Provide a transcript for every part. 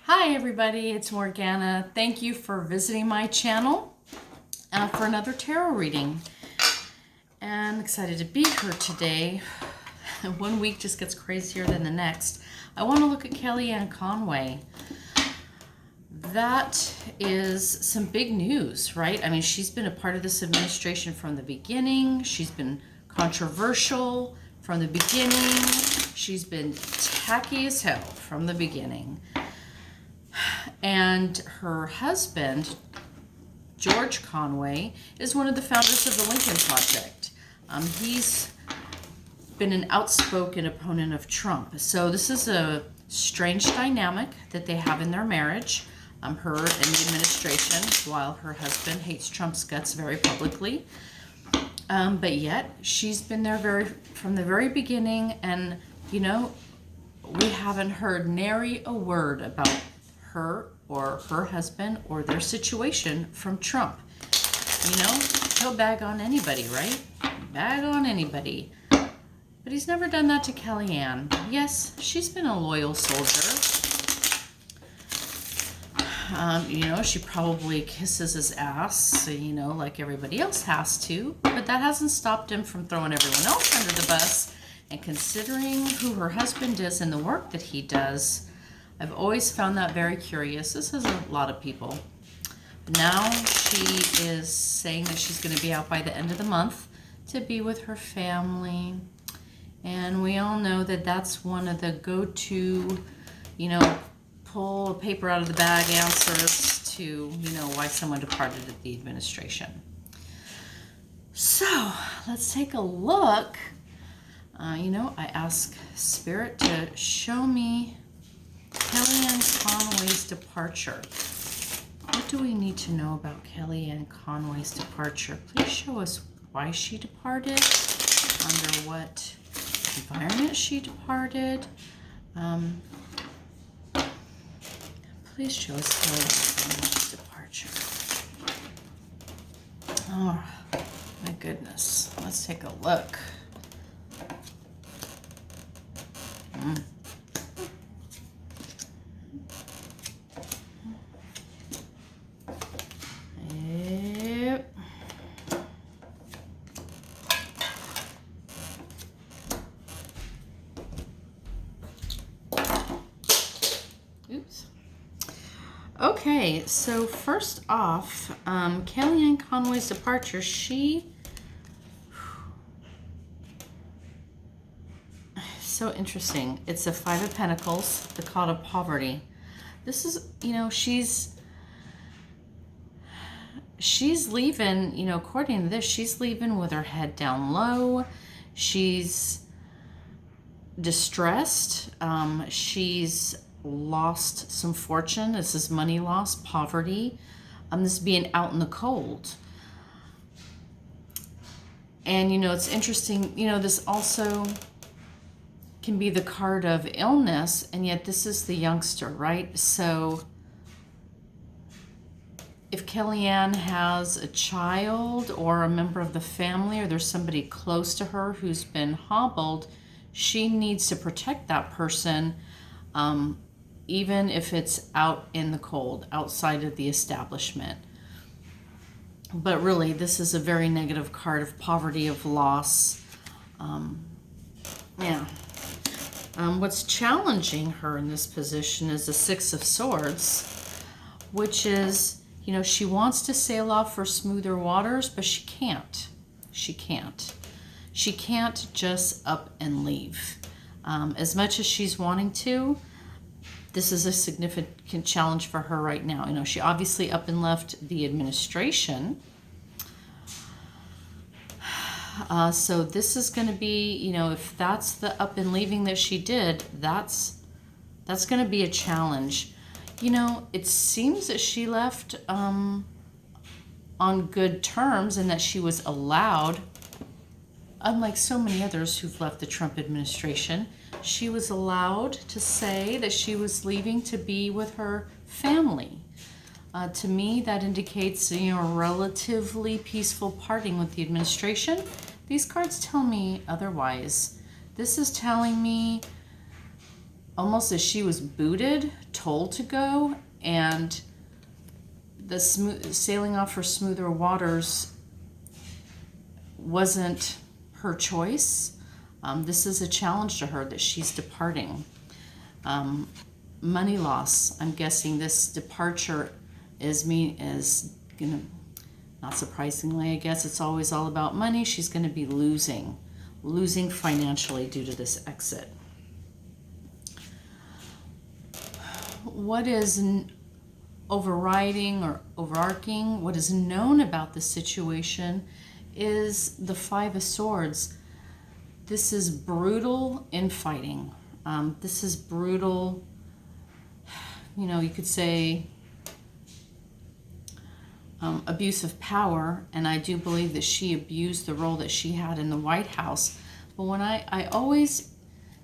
Hi everybody, it's Morgana. Thank you for visiting my channel for another tarot reading. And I'm excited to be here today. One week just gets crazier than the next. I want to look at Kellyanne Conway. That is some big news, right? I mean, she's been a part of this administration from the beginning. She's been controversial from the beginning. She's been tacky as hell from the beginning. And her husband, George Conway, is one of the founders of the Lincoln Project. He's been an outspoken opponent of Trump. So this is a strange dynamic that they have in their marriage. Her and the administration, while her husband hates Trump's guts very publicly. But yet, she's been there from the very beginning, and, you know, we haven't heard nary a word about her or her husband or their situation from Trump. You know, he'll bag on anybody, right? Bag on anybody. But he's never done that to Kellyanne. Yes, she's been a loyal soldier. You know, she probably kisses his ass, you know, like everybody else has to. But that hasn't stopped him from throwing everyone else under the bus. And considering who her husband is and the work that he does, I've always found that very curious. This is a lot of people. Now she is saying that she's going to be out by the end of the month to be with her family. And we all know that that's one of the go-to, you know, pull a paper out of the bag answers to, you know, why someone departed the administration. So let's take a look. You know, I ask Spirit to show me Kellyanne Conway's departure. What do we need to know about Kellyanne Conway's departure? Please show us why she departed, under what environment she departed. Please show us Kellyanne Conway's departure. Oh, my goodness. Let's take a look. Yep. Oops. Okay, so first off, Kellyanne Conway's departure, so interesting. It's a Five of Pentacles, the card of poverty. This is, you know, she's leaving, you know, according to this, she's leaving with her head down low. She's distressed. She's lost some fortune. This is money loss, poverty. This is being out in the cold. And, you know, it's interesting, you know, this also can be the card of illness, and yet this is the youngster, right? So if Kellyanne has a child or a member of the family, or there's somebody close to her who's been hobbled, she needs to protect that person, even if it's out in the cold, outside of the establishment. But really, this is a very negative card of poverty, of loss. Yeah. What's challenging her in this position is the Six of Swords, which is, you know, she wants to sail off for smoother waters, but she can't. She can't. She can't just up and leave. As much as she's wanting to, this is a significant challenge for her right now. You know, she obviously up and left the administration. So this is going to be, you know, if that's the up and leaving that she did, that's going to be a challenge. You know, it seems that she left on good terms, and that she was allowed, unlike so many others who've left the Trump administration, she was allowed to say that she was leaving to be with her family. To me, that indicates, you know, a relatively peaceful parting with the administration. These cards tell me otherwise. This is telling me almost as she was booted, told to go, and the sailing off for smoother waters wasn't her choice. This is a challenge to her that she's departing. Money loss. I'm guessing this departure is gonna, not surprisingly, I guess it's always all about money. She's gonna be losing financially due to this exit. What is overriding or overarching, what is known about the situation is the Five of Swords. This is brutal infighting. This is brutal, you could say abuse of power, and I do believe that she abused the role that she had in the White House. But when I always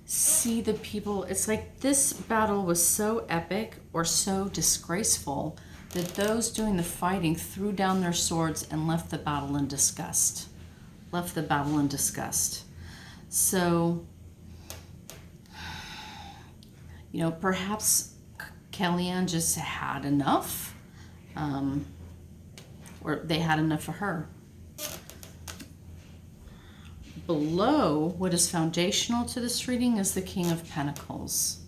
see the people, it's like this battle was so epic or so disgraceful that those doing the fighting threw down their swords and left the battle in disgust. So, perhaps Kellyanne just had enough, or they had enough of her. Below, what is foundational to this reading is the King of Pentacles.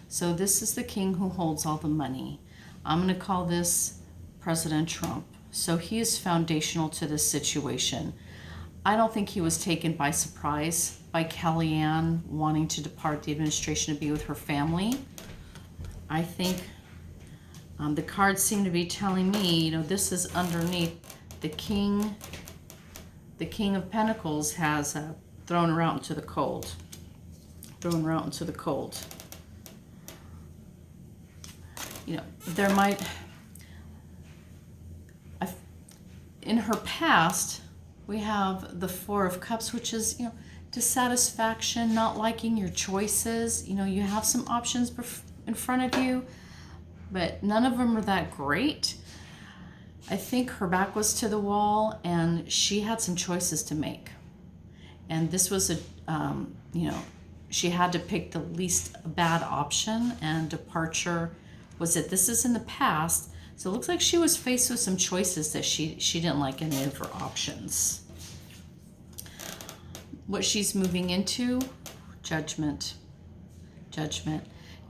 So this is the king who holds all the money. I'm going to call this President Trump. So he is foundational to this situation. I don't think he was taken by surprise by Kellyanne wanting to depart the administration to be with her family. I think the cards seem to be telling me, this is underneath the king. The King of Pentacles has thrown her out into the cold. There might, in her past, we have the Four of Cups, which is, dissatisfaction, not liking your choices. You have some options in front of you, but none of them are that great. I think her back was to the wall and she had some choices to make. And this was she had to pick the least bad option, and departure was it. This is in the past. So it looks like she was faced with some choices that she didn't like any of her options. What she's moving into, judgment.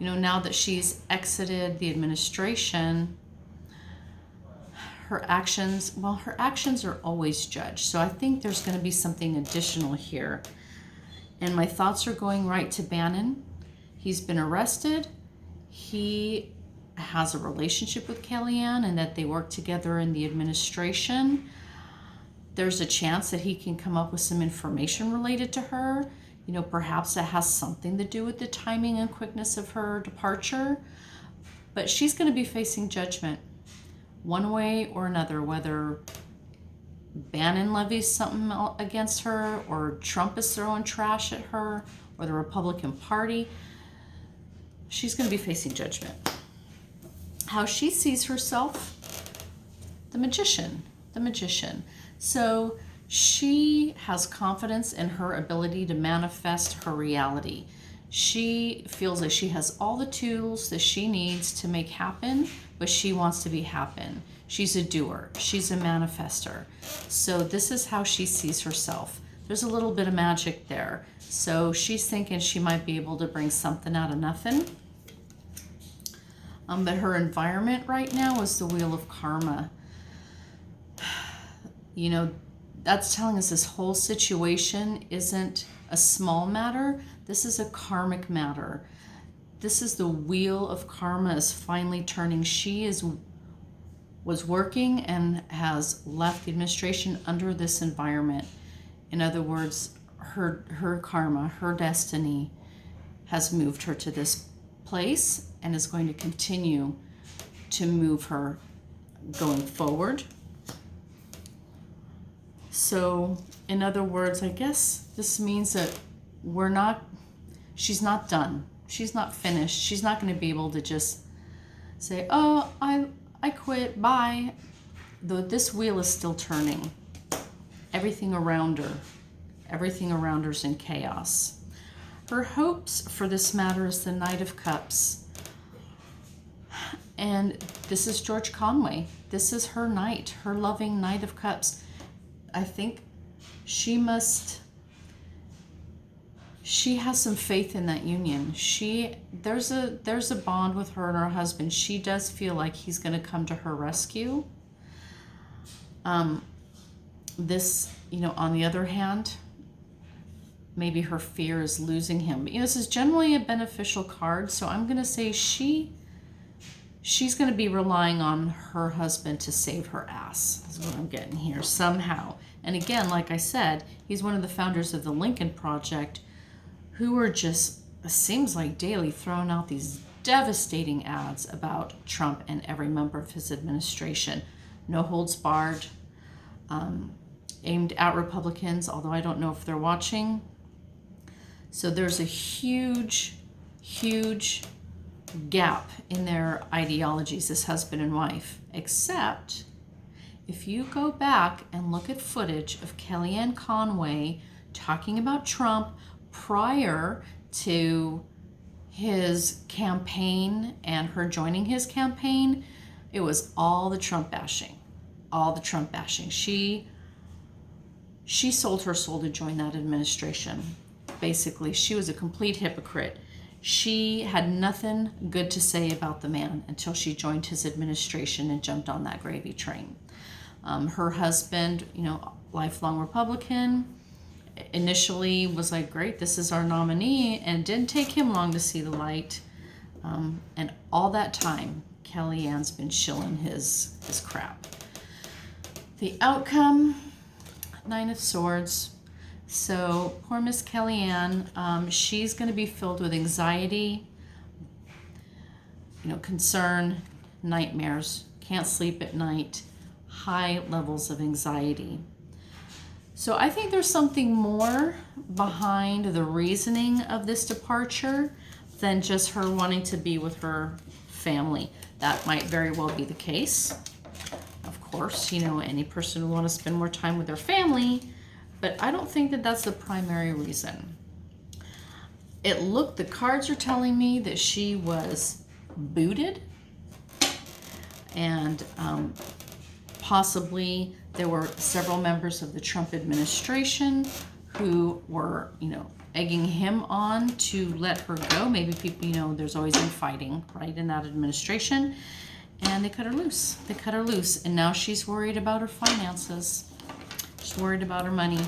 Now that she's exited the administration, her actions are always judged. So I think there's going to be something additional here. And my thoughts are going right to Bannon. He's been arrested. He has a relationship with Kellyanne and that they work together in the administration. There's a chance that he can come up with some information related to her. Perhaps it has something to do with the timing and quickness of her departure. But she's going to be facing judgment one way or another, whether Bannon levies something against her, or Trump is throwing trash at her, or the Republican Party. She's going to be facing judgment. How she sees herself, the magician. So she has confidence in her ability to manifest her reality. She feels like she has all the tools that she needs to make happen, but she wants to be happen. She's a doer. She's a manifester. So this is how she sees herself. There's a little bit of magic there. So she's thinking she might be able to bring something out of nothing. But her environment right now is the Wheel of Karma. That's telling us this whole situation isn't a small matter. This is a karmic matter. This is the Wheel of Karma is finally turning. She was working and has left the administration under this environment. In other words, her karma, her destiny has moved her to this place and is going to continue to move her going forward. So, in other words, I guess this means that she's not done. She's not finished. She's not going to be able to just say, oh, I quit, bye. This wheel is still turning. Everything around her is in chaos. Her hopes for this matter is the Knight of Cups. And this is George Conway. This is her knight, her loving Knight of Cups. I think she has some faith in that union. There's a bond with her and her husband. She does feel like he's going to come to her rescue. This, on the other hand, maybe her fear is losing him. But, this is generally a beneficial card, so I'm going to say she's going to be relying on her husband to save her ass. That's what I'm getting here, somehow. And again, like I said, he's one of the founders of the Lincoln Project, who are just, it seems like daily, throwing out these devastating ads about Trump and every member of his administration. No holds barred, aimed at Republicans, although I don't know if they're watching. So there's a huge, huge gap in their ideologies, this husband and wife, except if you go back and look at footage of Kellyanne Conway talking about Trump prior to his campaign and her joining his campaign, it was all the Trump bashing. She sold her soul to join that administration. Basically, she was a complete hypocrite. She had nothing good to say about the man until she joined his administration and jumped on that gravy train. Her husband, lifelong Republican, initially was like, great, this is our nominee, and it didn't take him long to see the light. And all that time, Kellyanne's been shilling his crap. The outcome, Nine of Swords. So poor Miss Kellyanne, she's going to be filled with anxiety, concern, nightmares, can't sleep at night, high levels of anxiety. So I think there's something more behind the reasoning of this departure than just her wanting to be with her family. That might very well be the case. Of course, any person would want to spend more time with their family, but I don't think that that's the primary reason. The cards are telling me that she was booted, and possibly there were several members of the Trump administration who were, egging him on to let her go. Maybe people, there's always infighting, right, in that administration. And they cut her loose. And now she's worried about her finances. She's worried about her money.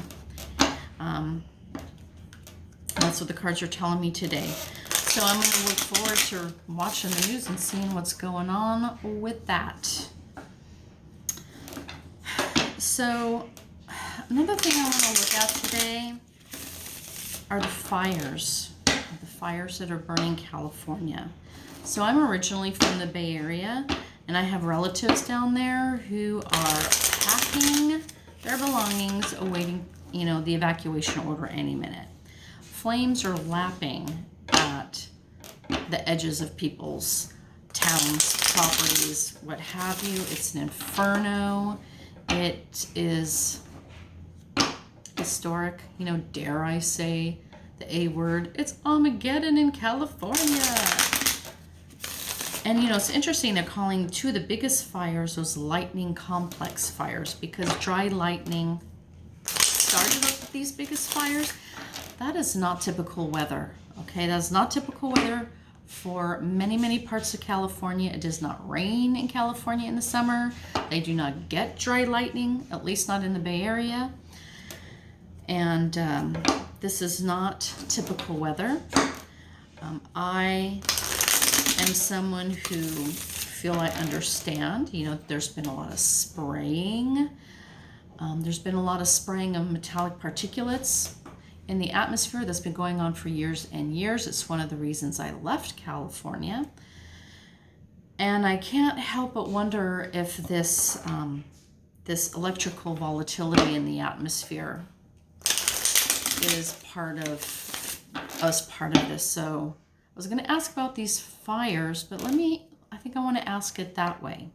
That's what the cards are telling me today. So I'm going to look forward to watching the news and seeing what's going on with that. So another thing I want to look at today are the fires that are burning California. So I'm originally from the Bay Area, and I have relatives down there who are packing their belongings, awaiting, the evacuation order any minute. Flames are lapping at the edges of people's towns, properties, what have you. It's an inferno. It is historic, dare I say the A word. It's Armageddon in California. And it's interesting, they're calling two of the biggest fires those lightning complex fires, because dry lightning started up with these biggest fires. That is not typical weather, okay? That is not typical weather for many, many parts of California. It does not rain in California in the summer. They do not get dry lightning, at least not in the Bay Area. And this is not typical weather. I am someone who feel I understand. There's been a lot of spraying. There's been a lot of spraying of metallic particulates in the atmosphere that's been going on for years and years. It's one of the reasons I left California. And I can't help but wonder if this electrical volatility in the atmosphere is part of this. So I was going to ask about these fires, but I think I want to ask it that way.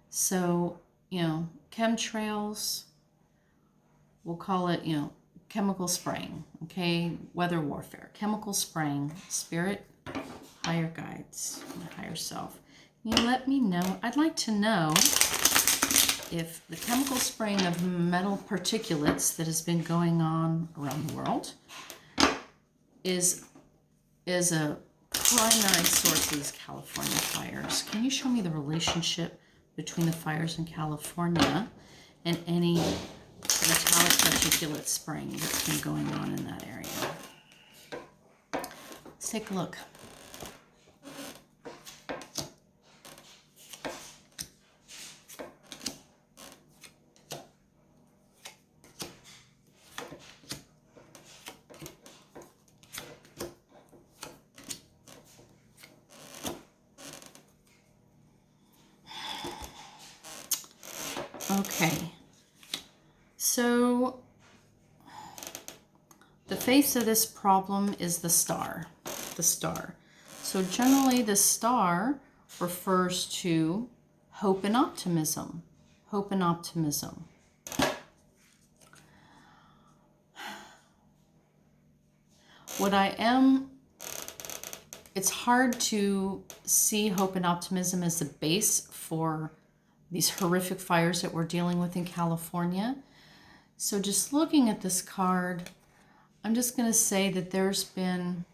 So, chemtrails, we'll call it, chemical spraying, okay? Weather warfare, chemical spraying, spirit, higher guides, higher self. You let me know. I'd like to know if the chemical spraying of metal particulates that has been going on around the world is a primary source of these California fires. Can you show me the relationship between the fires in California and any metallic particulate spraying that's been going on in that area? Let's take a look. Okay, so the face of this problem is the star, So generally the star refers to hope and optimism, It's hard to see hope and optimism as the base for these horrific fires that we're dealing with in California. So just looking at this card, I'm just going to say that there's been,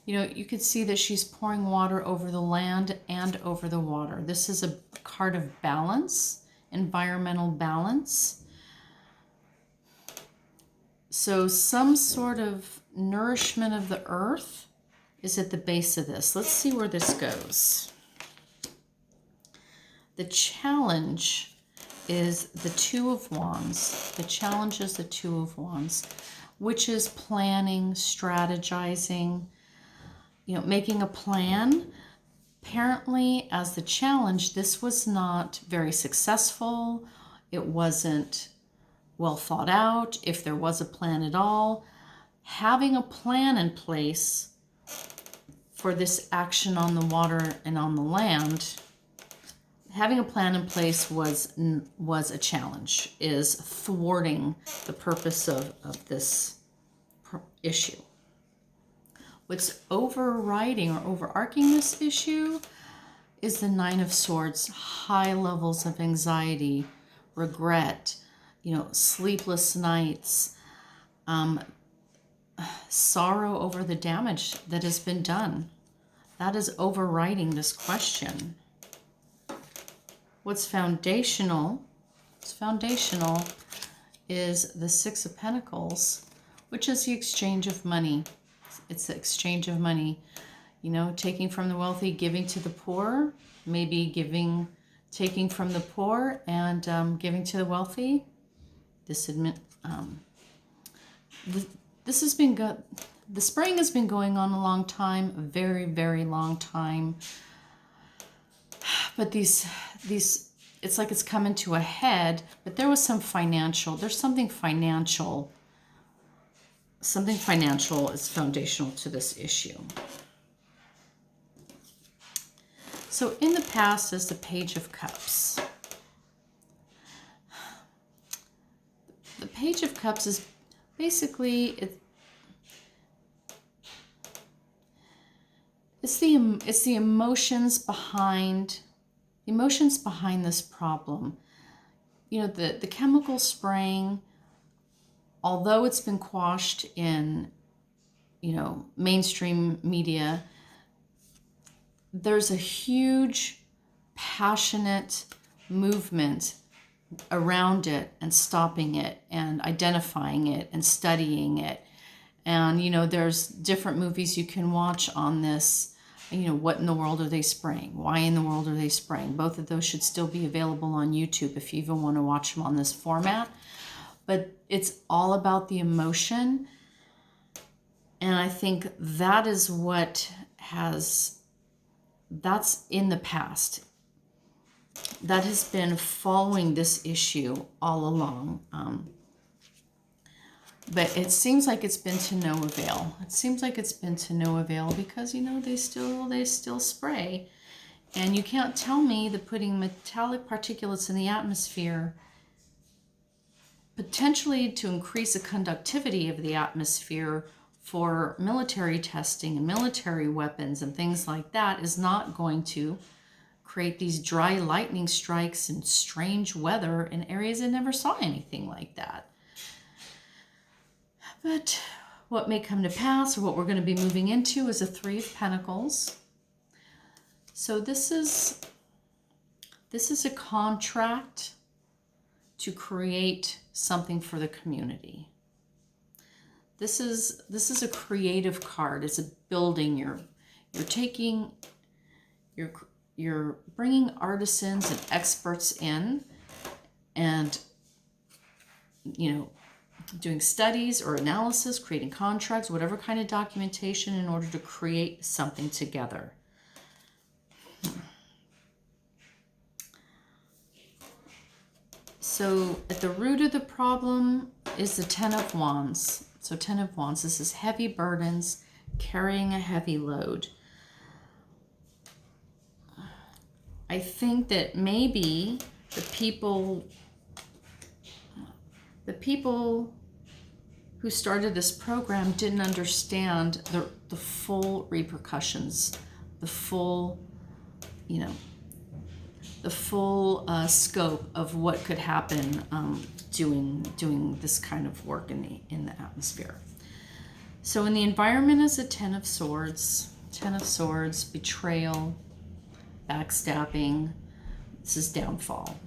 you could see that she's pouring water over the land and over the water. This is a card of balance, environmental balance. So some sort of nourishment of the earth is at the base of this. Let's see where this goes. The challenge is the Two of Wands. The challenge is the Two of Wands, which is planning, strategizing, making a plan. Apparently, as the challenge, this was not very successful. It wasn't well thought out, if there was a plan at all. Having a plan in place for this action on the water and on the land, having a plan in place was a challenge, is thwarting the purpose of this issue. What's overriding or overarching this issue is the Nine of Swords, high levels of anxiety, regret, sleepless nights, sorrow over the damage that has been done. That is overriding this question. What's foundational is the Six of Pentacles, which is the exchange of money. It's the exchange of money, taking from the wealthy, giving to the poor, maybe taking from the poor and giving to the wealthy. This has been good. The spraying has been going on a long time, a very, very long time. But these, it's like it's coming to a head, but there's something financial is foundational to this issue. So in the past is the Page of Cups. The Page of Cups is basically, it's the emotions behind this problem. The chemical spraying, although it's been quashed in, mainstream media, there's a huge, passionate movement around it and stopping it and identifying it and studying it. And, there's different movies you can watch on this. What in the world are they spraying? Why in the world are they spraying? Both of those should still be available on YouTube if you even want to watch them on this format. But it's all about the emotion. And I think that is that's in the past. That has been following this issue all along. But it seems like it's been to no avail. Because, they still spray. And you can't tell me that putting metallic particulates in the atmosphere potentially to increase the conductivity of the atmosphere for military testing and military weapons and things like that is not going to create these dry lightning strikes and strange weather in areas that never saw anything like that. But what may come to pass, or what we're going to be moving into, is a Three of Pentacles. So this is a contract to create something for the community. This is a creative card. It's a building. You're bringing artisans and experts in, and doing studies or analysis, creating contracts, whatever kind of documentation in order to create something together. So at the root of the problem is the Ten of Wands. So Ten of Wands, this is heavy burdens, carrying a heavy load. I think that maybe the people who started this program didn't understand the full repercussions, the full scope of what could happen doing this kind of work in the atmosphere. So in the environment is a Ten of Swords, betrayal, backstabbing. This is downfall.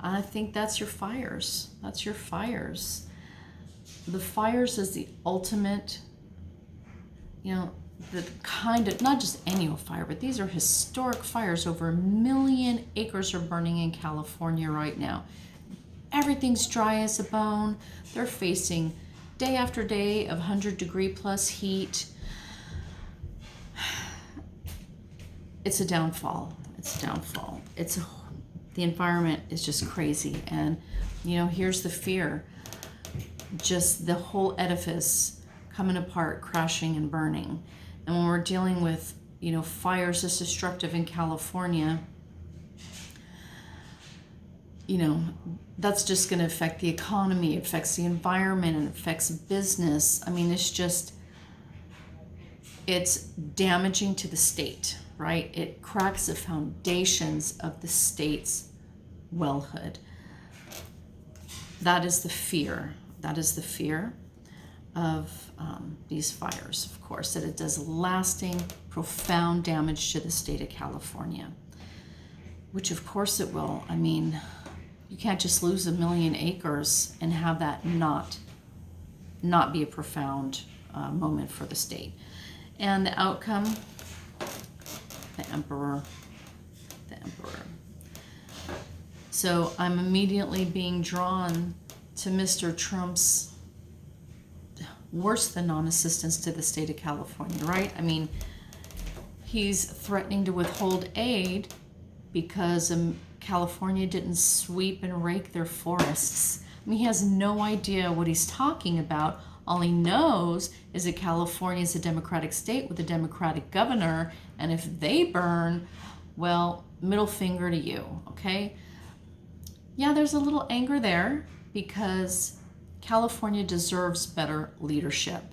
I think that's your fires. The fires is the ultimate, the kind of, not just annual fire, but these are historic fires. Over 1 million acres are burning in California right now. Everything's dry as a bone. They're facing day after day of 100-degree plus heat. It's a downfall. The environment is just crazy. And, here's the fear. Just the whole edifice coming apart, crashing and burning. And when we're dealing with, fires this destructive in California, that's just going to affect the economy, it affects the environment, and it affects business. I mean, it's damaging to the state, right? It cracks the foundations of the state's wellhood. That is the fear. Of these fires, of course, that it does lasting, profound damage to the state of California, which of course it will. I mean, you can't just lose 1 million acres and have that not be a profound moment for the state. And the outcome, the Emperor. So I'm immediately being drawn to Mr. Trump's worse than non-assistance to the state of California, right? I mean, he's threatening to withhold aid because California didn't sweep and rake their forests. I mean, he has no idea what he's talking about. All he knows is that California is a Democratic state with a Democratic governor, and if they burn, well, middle finger to you, okay? Yeah, there's a little anger there because California deserves better leadership.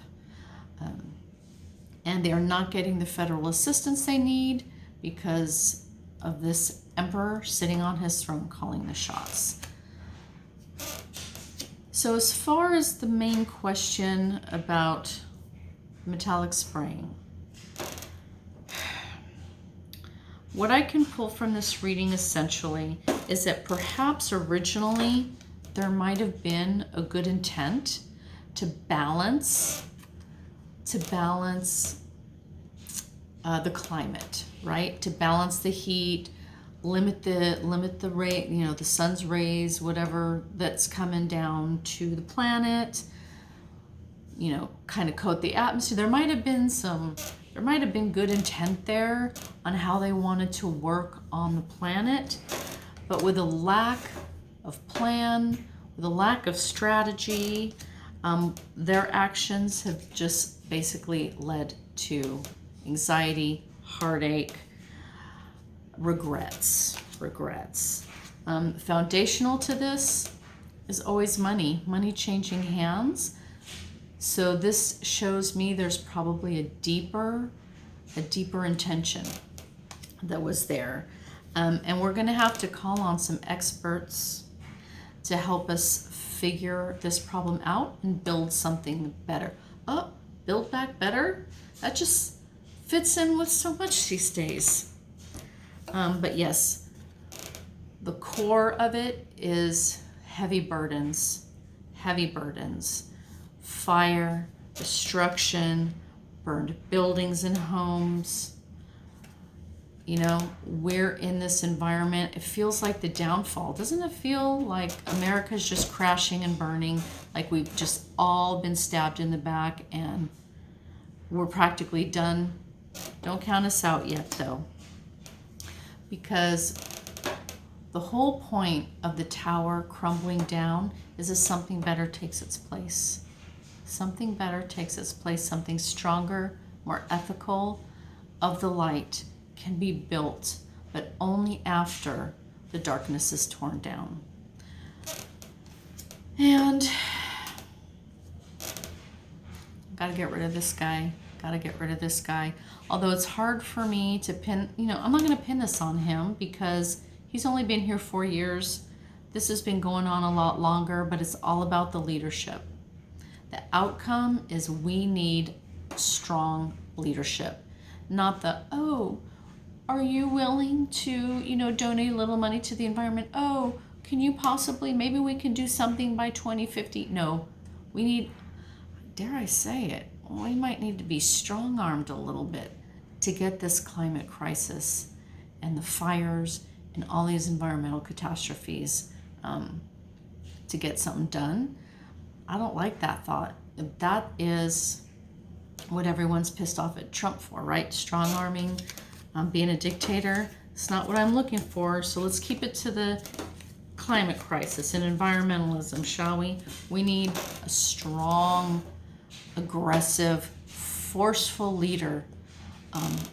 And they are not getting the federal assistance they need because of this emperor sitting on his throne calling the shots. So as far as the main question about metallic spraying, what I can pull from this reading essentially is that perhaps originally there might have been a good intent to balance the climate, right? To balance the heat, limit the ray, the sun's rays, whatever that's coming down to the planet, kind of coat the atmosphere. There might have been good intent there on how they wanted to work on the planet, but with a lack of plan, with a lack of strategy, their actions have just basically led to anxiety, heartache, regrets. Foundational to this is always money changing hands. So this shows me there's probably a deeper intention that was there. And we're gonna have to call on some experts to help us figure this problem out and build something better. Oh, build back better? That just fits in with so much these days. But yes, the core of it is heavy burdens, fire, destruction, burned buildings and homes. You know, we're in this environment. It feels like the downfall. Doesn't it feel like America's just crashing and burning, like we've just all been stabbed in the back and we're practically done? Don't count us out yet, though, because the whole point of the tower crumbling down is that something better takes its place. Something better takes its place, something stronger, more ethical, of the light can be built, but only after the darkness is torn down. And gotta get rid of this guy. Although it's hard for me to pin, I'm not gonna pin this on him because he's only been here 4 years. This has been going on a lot longer, but it's all about the leadership. The outcome is we need strong leadership, not the, oh, are you willing to, donate a little money to the environment? Oh, can you possibly, maybe we can do something by 2050. No, we need, dare I say it, we might need to be strong-armed a little bit to get this climate crisis and the fires and all these environmental catastrophes to get something done. I don't like that thought. That is what everyone's pissed off at Trump for, right? Strong-arming, being a dictator. It's not what I'm looking for. So let's keep it to the climate crisis and environmentalism, shall we? We need a strong, aggressive, forceful leader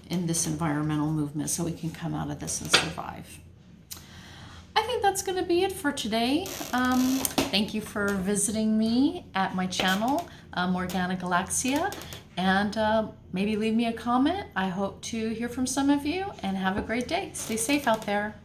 in this environmental movement so we can come out of this and survive. I think that's going to be it for today. Thank you for visiting me at my channel, Morgana Galaxia, and maybe leave me a comment. I hope to hear from some of you, and have a great day. Stay safe out there.